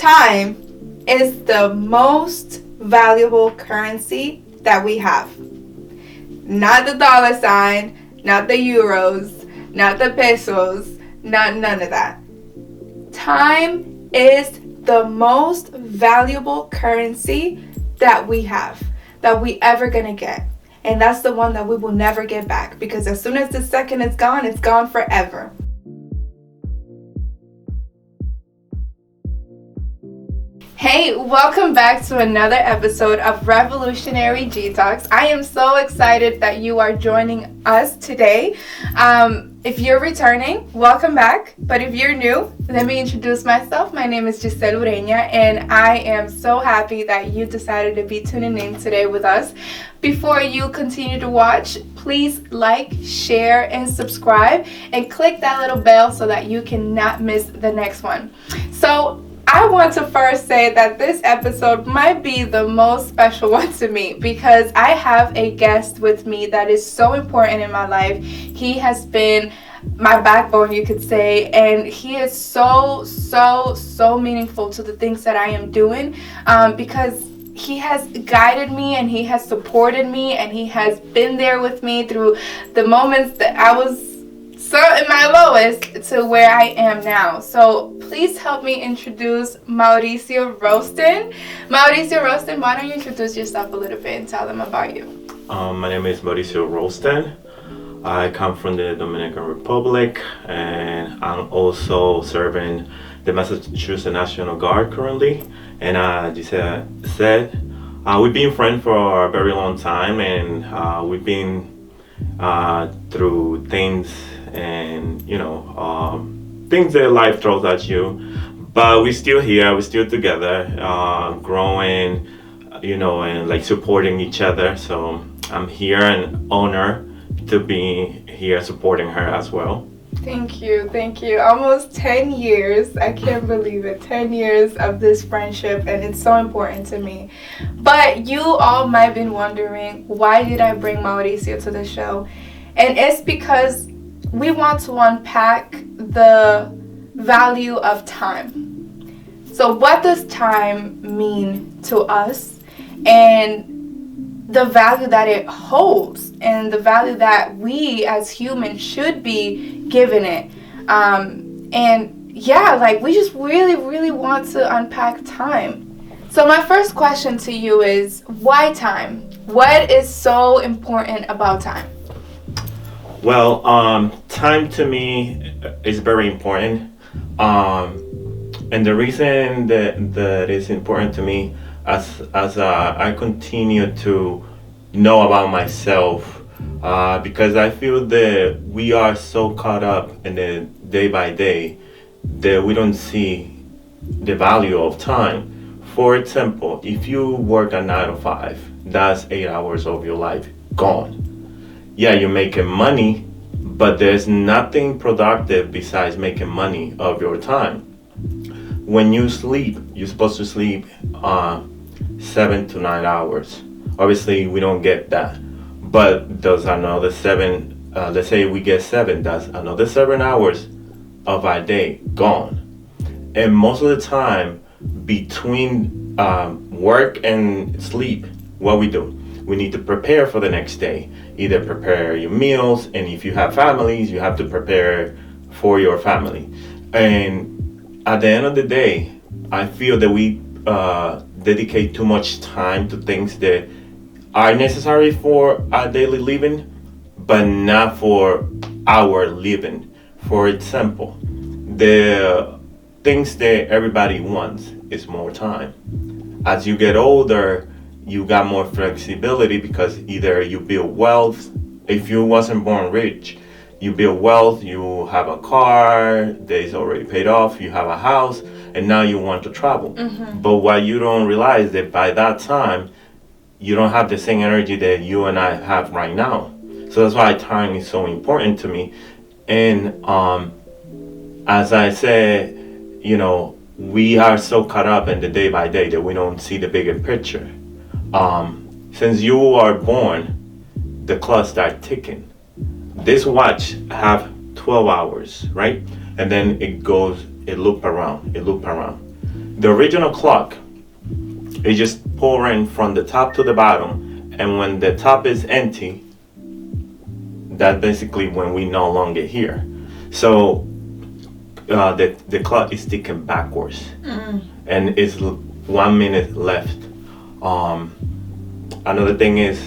Time is the most valuable currency that we have. Not the dollar sign, not the euros, not the pesos, none of that. Time is the most valuable currency that we have, that we ever gonna get. And that's the one that we will never get back, because as soon as the second is gone, it's gone forever. Hey, welcome back to another episode of Revolutionary G Talks. I am so excited that you are joining us today. If you're returning, welcome back. But if you're new, let me introduce myself. My name is Giselle Ureña, and I am so happy that you decided to be tuning in today with us. Before you continue to watch, please like, share, and subscribe, and click that little bell so that you cannot miss the next one. So I want to first say that this episode might be the most special one to me, because I have a guest with me that is so important in my life. He has been my backbone, you could say, and he is so meaningful to the things that I am doing, because he has guided me and he has supported me and he has been there with me through the moments that I was so in my lowest to where I am now. So please help me introduce Mauricio Roustand. Mauricio Roustand, why don't you introduce yourself a little bit and tell them about you? My name is Mauricio Roustand. I come from the Dominican Republic, and I'm also serving the Massachusetts National Guard currently. And Giselle said, we've been friends for a very long time, and we've been through things and things that life throws at you, but we're still here, we're still together, growing, and like supporting each other. So I'm here and honored to be here supporting her as well. Thank you. Almost 10 years. I can't believe it. 10 years of this friendship, and it's so important to me. But you all might have been wondering, why did I bring Mauricio to the show? And it's because we want to unpack the value of time. So what does time mean to us, and the value that it holds, and the value that we as humans should be giving it? We just really want to unpack time. So my first question to you is, why time? What is so important about time? Well, time to me is very important, and the reason that is important to me, as I continue to know about myself, because I feel that we are so caught up in the day by day that we don't see the value of time. For example, if you work a 9 to 5, that's 8 hours of your life gone. Yeah, you're making money, but there's nothing productive besides making money of your time. When you sleep, you're supposed to sleep 7 to 9 hours. Obviously, we don't get that, but there's another 7. Let's say we get 7. That's another 7 hours of our day gone. And most of the time, between work and sleep, what we do, we need to prepare for the next day. Either prepare your meals, and if you have families, you have to prepare for your family. And at the end of the day, I feel that we dedicate too much time to things that are necessary for our daily living, but not for our living. For example, the things that everybody wants is more time. As you get older, you got more flexibility, because either you build wealth. If you wasn't born rich, you build wealth, you have a car that is already paid off, you have a house, and now you want to travel. Mm-hmm. But what you don't realize, that by that time, you don't have the same energy that you and I have right now. So that's why time is so important to me. And as I said, we are so caught up in the day by day that we don't see the bigger picture. Since you are born, the clock starts ticking. This watch have 12 hours, right? And then it loop around. the original clock is just pouring from the top to the bottom, and when the top is empty, that's basically when we no longer here. So the clock is ticking backwards, and it's 1 minute left. Another thing is,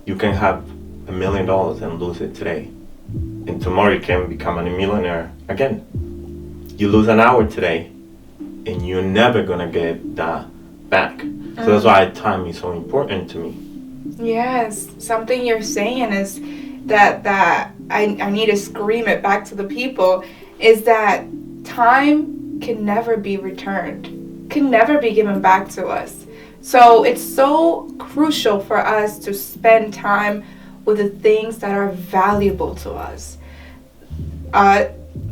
you can have $1 million and lose it today, and tomorrow you can become a millionaire again. You lose an hour today, and you're never gonna get that back. So that's why time is so important to me. Yes, something you're saying is that I need to scream it back to the people, is that time can never be returned, can never be given back to us. So it's so crucial for us to spend time with the things that are valuable to us.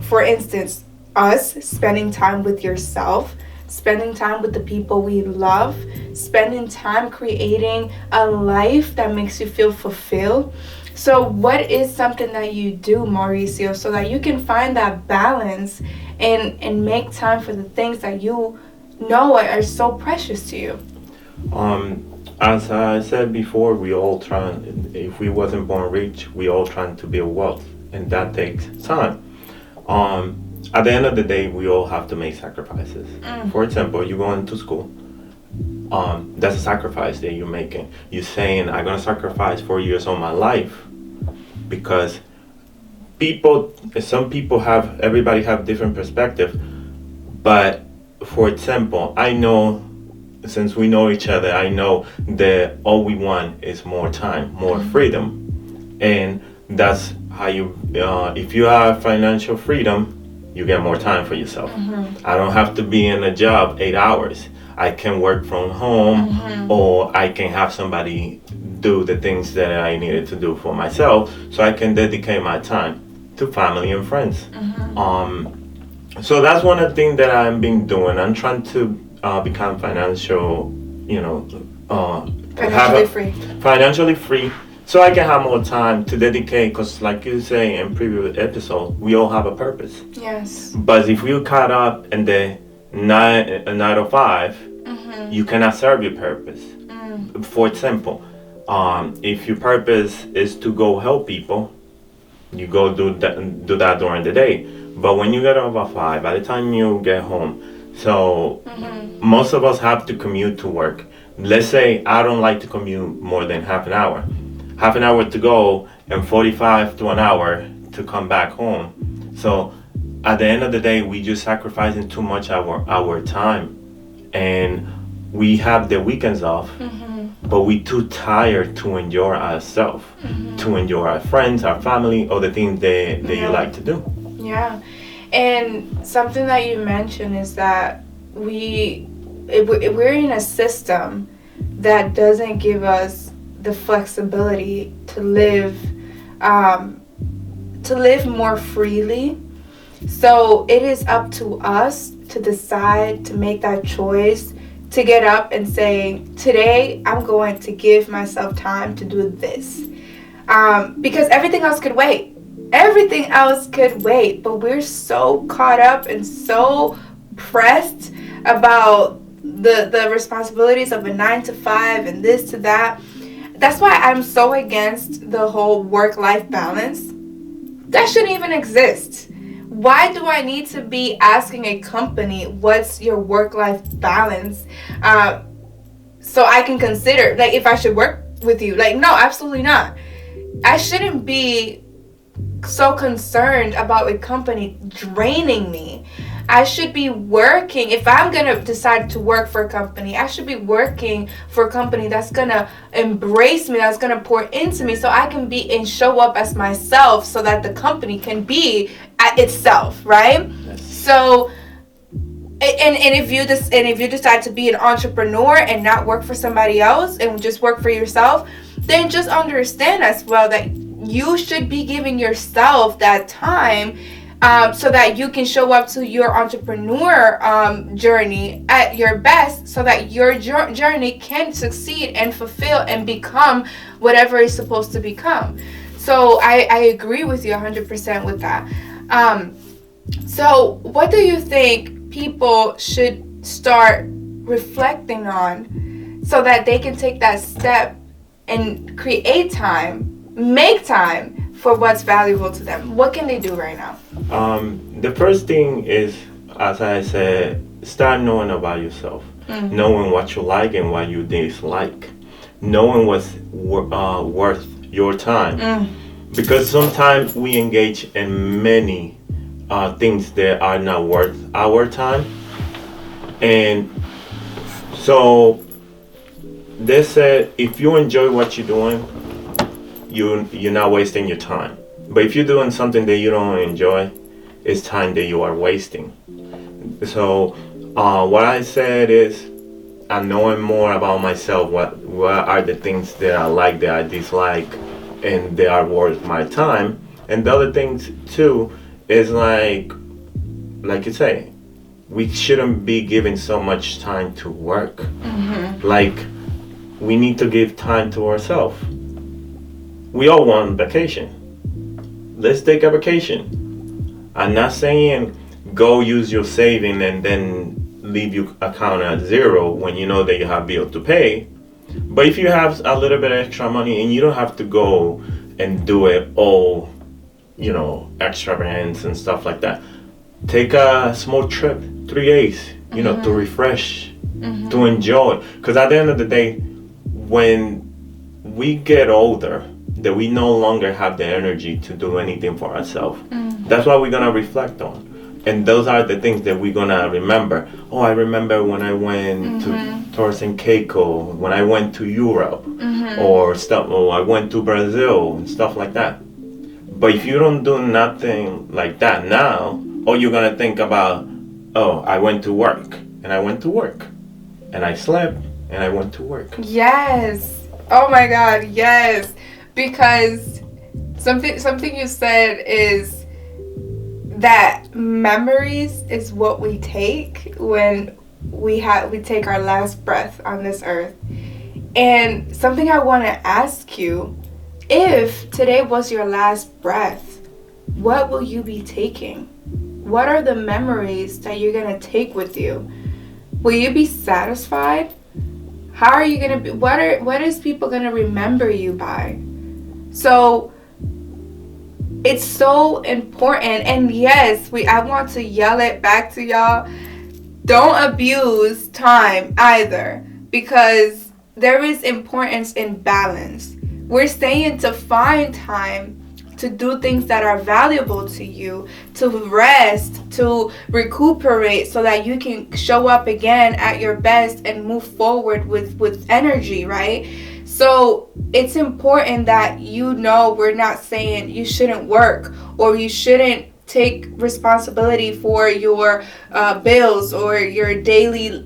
For instance, us spending time with yourself, spending time with the people we love, spending time creating a life that makes you feel fulfilled. So what is something that you do, Mauricio, so that you can find that balance and make time for the things that you know are so precious to you? As I said before, we all try, if we wasn't born rich, we all trying to build wealth, and that takes time. At the end of the day, we all have to make sacrifices. For example, you going to school, that's a sacrifice that you're making. You're saying, I'm going to sacrifice 4 years of my life, because some people everybody have different perspective. But for example, I know, since we know each other, I know that all we want is more time, more freedom. And that's how you, if you have financial freedom, you get more time for yourself. I don't have to be in a job 8 hours. I can work from home, or I can have somebody do the things that I needed to do for myself, so I can dedicate my time to family and friends. So that's one of the things that I've been doing. I'm trying to become financially free, so I can have more time to dedicate, because like you say in previous episode, we all have a purpose. Yes. But if you caught up in the 9 to 5, you cannot serve your purpose. For example, if your purpose is to go help people, you go do that during the day. But when you get over 5, by the time you get home, so most of us have to commute to work. Let's say I don't like to commute more than half an hour. Half an hour to go and 45 to an hour to come back home. So at the end of the day, we just sacrificing too much our time, and we have the weekends off, but we too tired to enjoy ourselves, to enjoy our friends, our family, or the things that you like to do. Yeah, and something that you mentioned is that we're in a system that doesn't give us the flexibility to live more freely. So it is up to us to decide to make that choice, to get up and say, today I'm going to give myself time to do this. Because everything else could wait. Everything else could wait. But we're so caught up and so pressed about the responsibilities of a 9 to 5 and this to that. That's why I'm so against the whole work-life balance. That shouldn't even exist. Why do I need to be asking a company, what's your work-life balance? So I can consider, like, if I should work with you. Like, no, absolutely not. I shouldn't be so concerned about a company draining me. I should be working. If I'm going to decide to work for a company, I should be working for a company that's going to embrace me, that's going to pour into me, so I can be and show up as myself, so that the company can be at itself, right? Yes. So, and if you decide to be an entrepreneur and not work for somebody else and just work for yourself, then just understand as well that you should be giving yourself that time, so that you can show up to your entrepreneur journey at your best, so that your journey can succeed and fulfill and become whatever it's supposed to become. So I agree with you 100% with that. So what do you think people should start reflecting on so that they can take that step and create time, make time for what's valuable to them? What can they do right now? The first thing is, as I said, start knowing about yourself, knowing what you like and what you dislike, knowing what's worth your time. Because sometimes we engage in many things that are not worth our time. And so they said, if you enjoy what you're doing, you're not wasting your time. But if you're doing something that you don't enjoy, it's time that you are wasting. So what I said is, I'm knowing more about myself. What are the things that I like, that I dislike, and they are worth my time. And the other things too is like you say, we shouldn't be giving so much time to work. Like, we need to give time to ourselves. We all want vacation. Let's take a vacation. I'm not saying go use your saving and then leave your account at zero when you know that you have bills to pay. But if you have a little bit of extra money and you don't have to go and do it all, extravagance and stuff like that, take a small trip, 3 days, to refresh, to enjoy. Because at the end of the day, when we get older, that we no longer have the energy to do anything for ourselves. That's what we're going to reflect on. And those are the things that we're going to remember. Oh, I remember when I went to Torres and Caicos, when I went to Europe, or stuff, or I went to Brazil, and stuff like that. But if you don't do nothing like that now, all you're going to think about, oh, I went to work, and I went to work, and I slept, and I went to work. Yes. Oh my God, yes. Because something you said is that memories is what we take when we take our last breath on this earth. And something I want to ask you, if today was your last breath, what will you be taking? What are the memories that you're going to take with you? Will you be satisfied? How are you going to be? What is people going to remember you by? So it's so important. And yes, I want to yell it back to y'all. Don't abuse time either, because there is importance in balance. We're saying to find time to do things that are valuable to you, to rest, to recuperate, so that you can show up again at your best and move forward with energy, right? So it's important that we're not saying you shouldn't work or you shouldn't take responsibility for your bills or your daily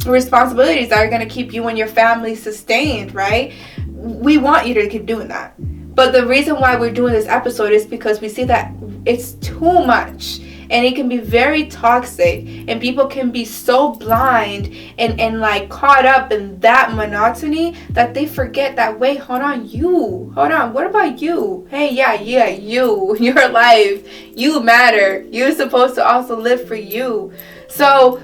responsibilities that are going to keep you and your family sustained, right? We want you to keep doing that. But the reason why we're doing this episode is because we see that it's too much and it can be very toxic, and people can be so blind and like caught up in that monotony that they forget that, wait, hold on, what about you? Hey, yeah, you, your life, you matter. You're supposed to also live for you. So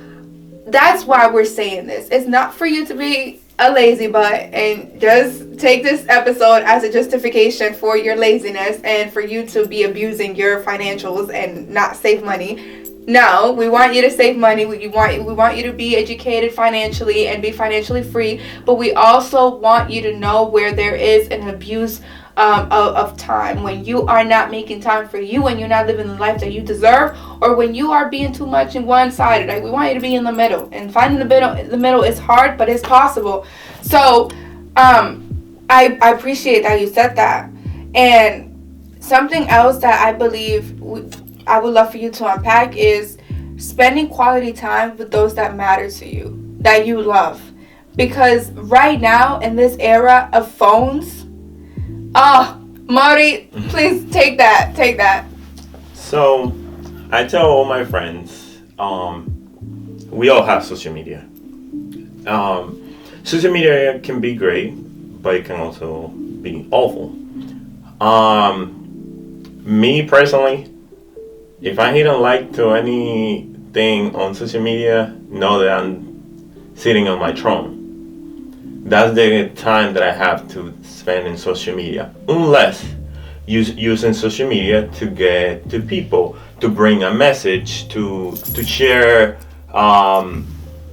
that's why we're saying this. It's not for you to be a lazy butt and just take this episode as a justification for your laziness and for you to be abusing your financials and not save money. No, we want you to save money. We want you to be educated financially and be financially free. But we also want you to know where there is an abuse of time, when you are not making time for you, when you're not living the life that you deserve, or when you are being too much in one-sided. Like, we want you to be in the middle, and finding the middle is hard, but it's possible. So I appreciate that you said that. And something else that I believe I would love for you to unpack is spending quality time with those that matter to you, that you love. Because right now, in this era of phones, Mauri, please take that. So, I tell all my friends, we all have social media. Social media can be great, but it can also be awful. Me personally, if I hit a like to thing on social media, know that I'm sitting on my throne. That's the time that I have to spend in social media, unless using social media to get to people, to bring a message, to share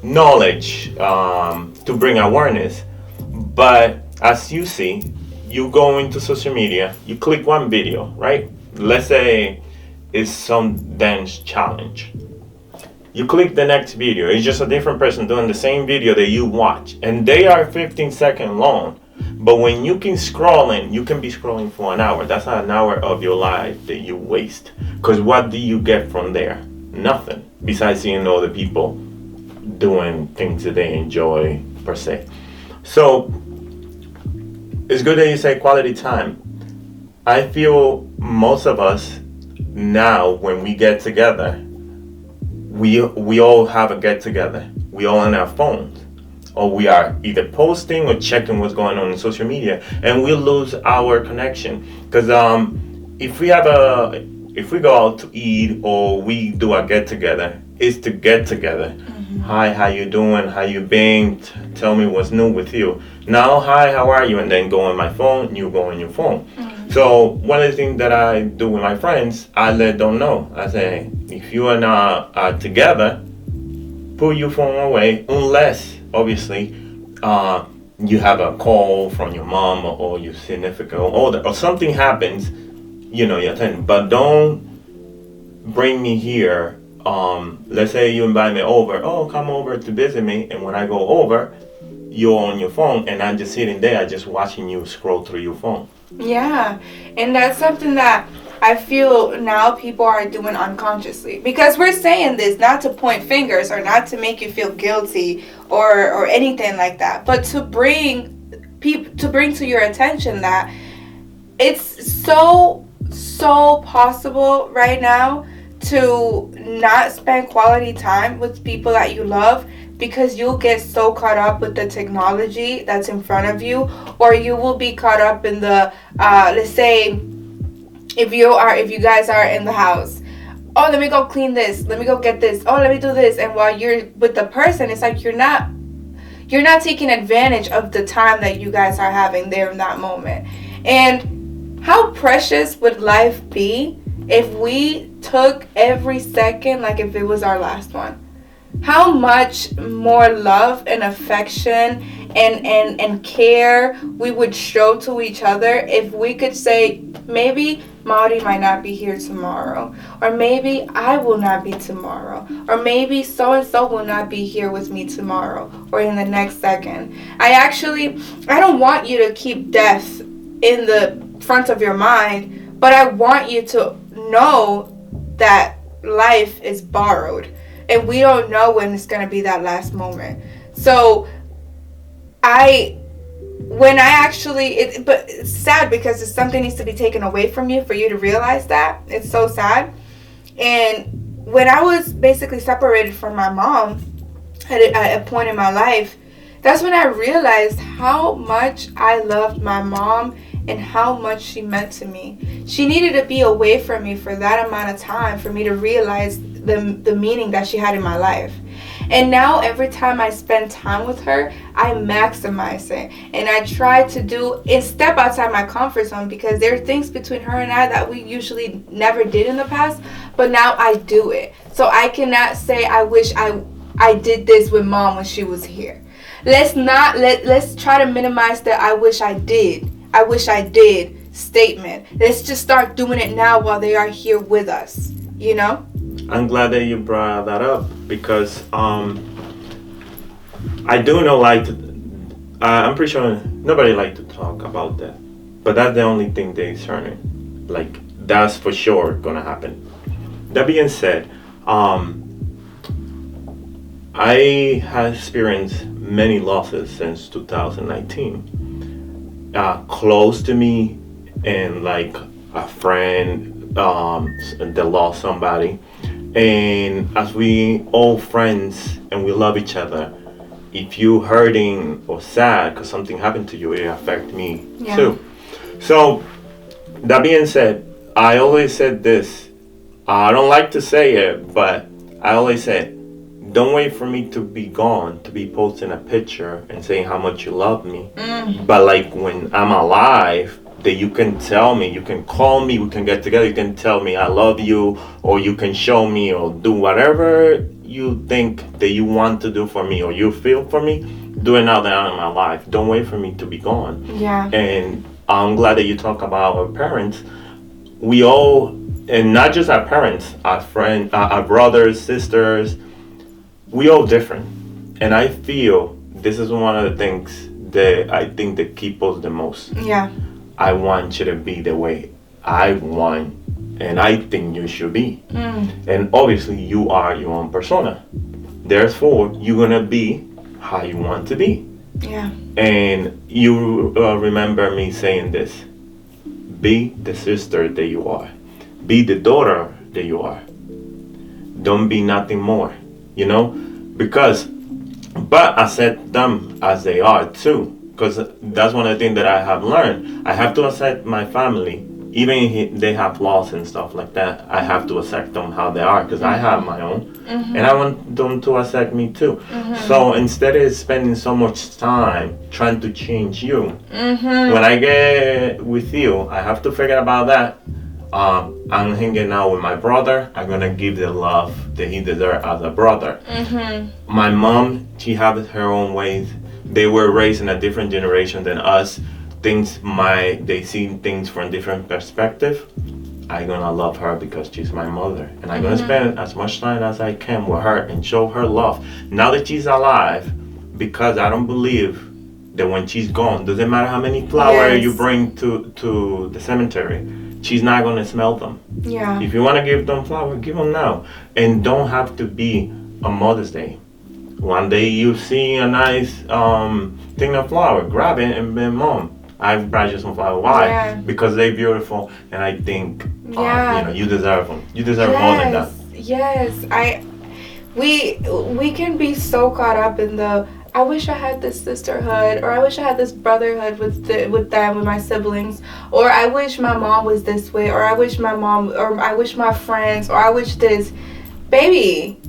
knowledge, to bring awareness. But as you see, you go into social media, you click one video, right? Let's say it's some dance challenge. You click the next video, it's just a different person doing the same video that you watch, and they are 15 seconds long. But when you can you can be scrolling for an hour. That's an hour of your life that you waste. Because what do you get from there? Nothing. Besides seeing other people doing things that they enjoy, per se. So, it's good that you say quality time. I feel most of us now, when we get together, we all have a get together. We all on our phones, or we are either posting or checking what's going on in social media, and we lose our connection. Because if we go out to eat or we do a get together, it's to get together. Mm-hmm. Hi, how you doing? How you been? Tell me what's new with you. Now, hi, how are you? And then go on my phone. You go on your phone. Mm-hmm. So one of the things that I do with my friends, I let them know. I say, if you are not together, put your phone away, unless obviously you have a call from your mom or your significant other, or something happens, you attend. But don't bring me here. Let's say you invite me over. Oh, come over to visit me, and when I go over, you're on your phone, and I'm just sitting there, just watching you scroll through your phone. Yeah, and that's something that I feel now people are doing unconsciously, because we're saying this not to point fingers or not to make you feel guilty or anything like that, but to bring to your attention that it's so possible right now to not spend quality time with people that you love, because you'll get so caught up with the technology that's in front of you, or you will be caught up in the let's say if you guys are in the house, oh, let me go clean this, let me go get this, oh, let me do this, and while you're with the person, it's like you're not taking advantage of the time that you guys are having there in that moment. And how precious would life be if we took every second like if it was our last one? How much more love and affection and care we would show to each other if we could say, maybe Mauri might not be here tomorrow, or maybe I will not be tomorrow, or maybe so-and-so will not be here with me tomorrow or in the next second. I don't want you to keep death in the front of your mind, but I want you to know that life is borrowed. And we don't know when it's going to be that last moment. So, but it's sad because it's something needs to be taken away from you for you to realize that. It's so sad. And when I was basically separated from my mom at a point in my life, that's when I realized how much I loved my mom and how much she meant to me. She needed to be away from me for that amount of time for me to realize the meaning that she had in my life. And now every time I spend time with her, I maximize it. And I try to step outside my comfort zone, because there are things between her and I that we usually never did in the past, but now I do it. So I cannot say I wish I did this with mom when she was here. Let's try to minimize the I wish I did statement. Let's just start doing it now while they are here with us, I'm glad that you brought that up, because I do know, I'm pretty sure nobody like to talk about that, but that's the only thing they're discerning. That's for sure gonna happen. That being said, I have experienced many losses since 2019. Close to me, and a friend that lost somebody. And as we all friends and we love each other, if you hurting or sad because something happened to you, it affect me too. So that being said, I always said this. I don't like to say it, but I always said, don't wait for me to be gone to be posting a picture and saying how much you love me. But like when I'm alive, that you can tell me, you can call me, we can get together, you can tell me I love you, or you can show me or do whatever you think that you want to do for me or you feel for me, do it now that I'm alive. Don't wait for me to be gone. Yeah. And I'm glad that you talk about our parents. We all, and not just our parents, our friends, our brothers, sisters, we all different. And I feel this is one of the things that I think that keep us the most. Yeah. I want you to be the way I want and I think you should be. And obviously you are your own persona. Therefore, you're going to be how you want to be. Yeah. And you remember me saying this. Be the sister that you are. Be the daughter that you are. Don't be nothing more. You know? But accept them as they are too. Because that's one of the things that I have learned. I have to accept my family. Even if they have flaws and stuff like that, I have to accept them how they are. Because I have my own. And I want them to accept me too. So instead of spending so much time trying to change you, when I get with you, I have to forget about that. I'm hanging out with my brother. I'm gonna give the love that he deserves as a brother. My mom, she has her own ways. They were raised in a different generation than us. They see things from different perspective. I'm gonna love her because she's my mother, and I'm gonna spend as much time as I can with her and show her love. Now that she's alive, because I don't believe that when she's gone, doesn't matter how many flowers you bring to the cemetery, she's not gonna smell them. Yeah. If you wanna give them flowers, give them now, and don't have to be a Mother's Day. One day you see a nice thing of flower, grab it and be, Mom, I brought you some flowers. Why? Yeah. Because they're beautiful, and I think you deserve them. You deserve more than that. Yes. We can be so caught up in the I wish I had this sisterhood, or I wish I had this brotherhood with my siblings, or I wish my mom was this way, or I wish my friends, or I wish this. Baby,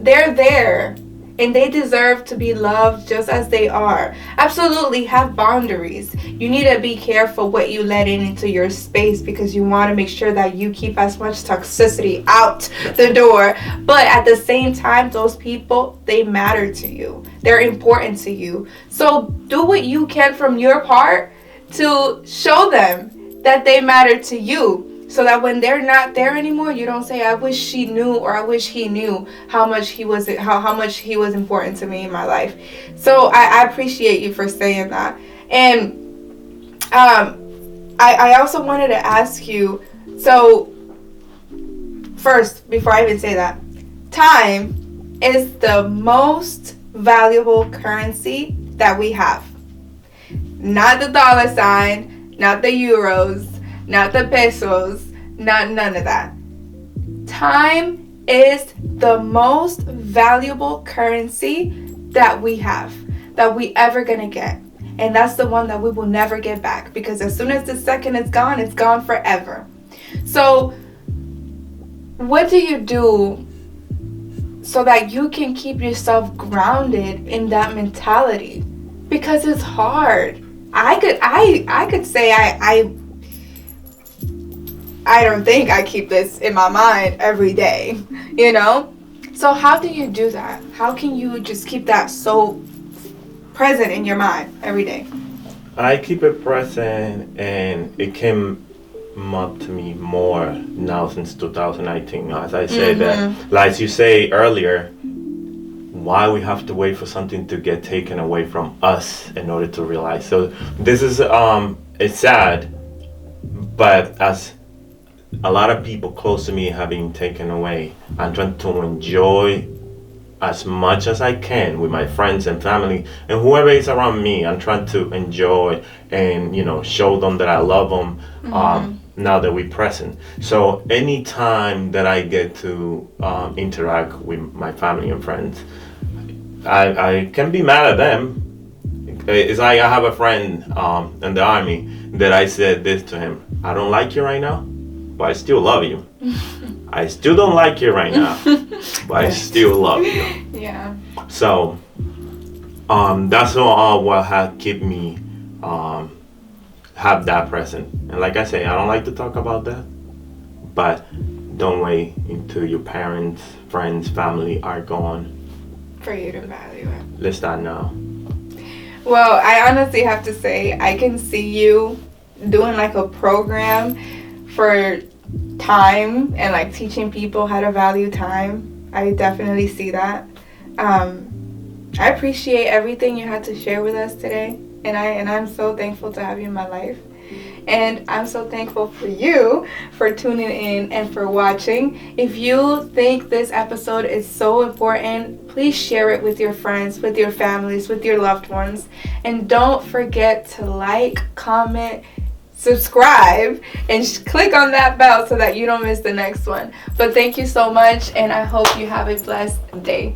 they're there. And they deserve to be loved just as they are. Absolutely have boundaries. You need to be careful what you let into your space, because you want to make sure that you keep as much toxicity out the door. But at the same time, those people, they matter to you. They're important to you. So do what you can from your part to show them that they matter to you. So that when they're not there anymore, you don't say, I wish she knew, or I wish he knew how much he was important to me in my life. So I appreciate you for saying that. And I also wanted to ask you, so first, before I even say that, time is the most valuable currency that we have. Not the dollar sign, not the euros, not the pesos, none of that. Time is the most valuable currency that we have, that we ever gonna get. And that's the one that we will never get back, because as soon as the second is gone, it's gone forever. So what do you do so that you can keep yourself grounded in that mentality? Because it's hard. I could say I don't think I keep this in my mind every day, you know? So how do you do that? How can you just keep that so present in your mind every day? I keep it present, and it came up to me more now since 2019. As I said, that, like you say earlier, why we have to wait for something to get taken away from us in order to realize. So this is, it's sad, but as a lot of people close to me have been taken away, I'm trying to enjoy as much as I can with my friends and family and whoever is around me. I'm trying to enjoy and show them that I love them now that we're present. So anytime that I get to interact with my family and friends, I can be mad at them. It's like I have a friend in the army that I said this to him: I don't like you right now, but I still love you. I still don't like you right now, but I still love you. Yeah. So, that's all what had kept me have that present. And like I say, I don't like to talk about that, but don't wait until your parents, friends, family are gone For you to value it. let's start now. Well, I honestly have to say, I can see you doing like a program for time and like teaching people how to value time. I definitely see that. I appreciate everything you had to share with us today, and I'm so thankful to have you in my life. And I'm so thankful for you for tuning in and for watching. If you think this episode is so important, please share it with your friends, with your families, with your loved ones. And don't forget to like, comment, subscribe, and click on that bell so that you don't miss the next one. But thank you so much, and I hope you have a blessed day.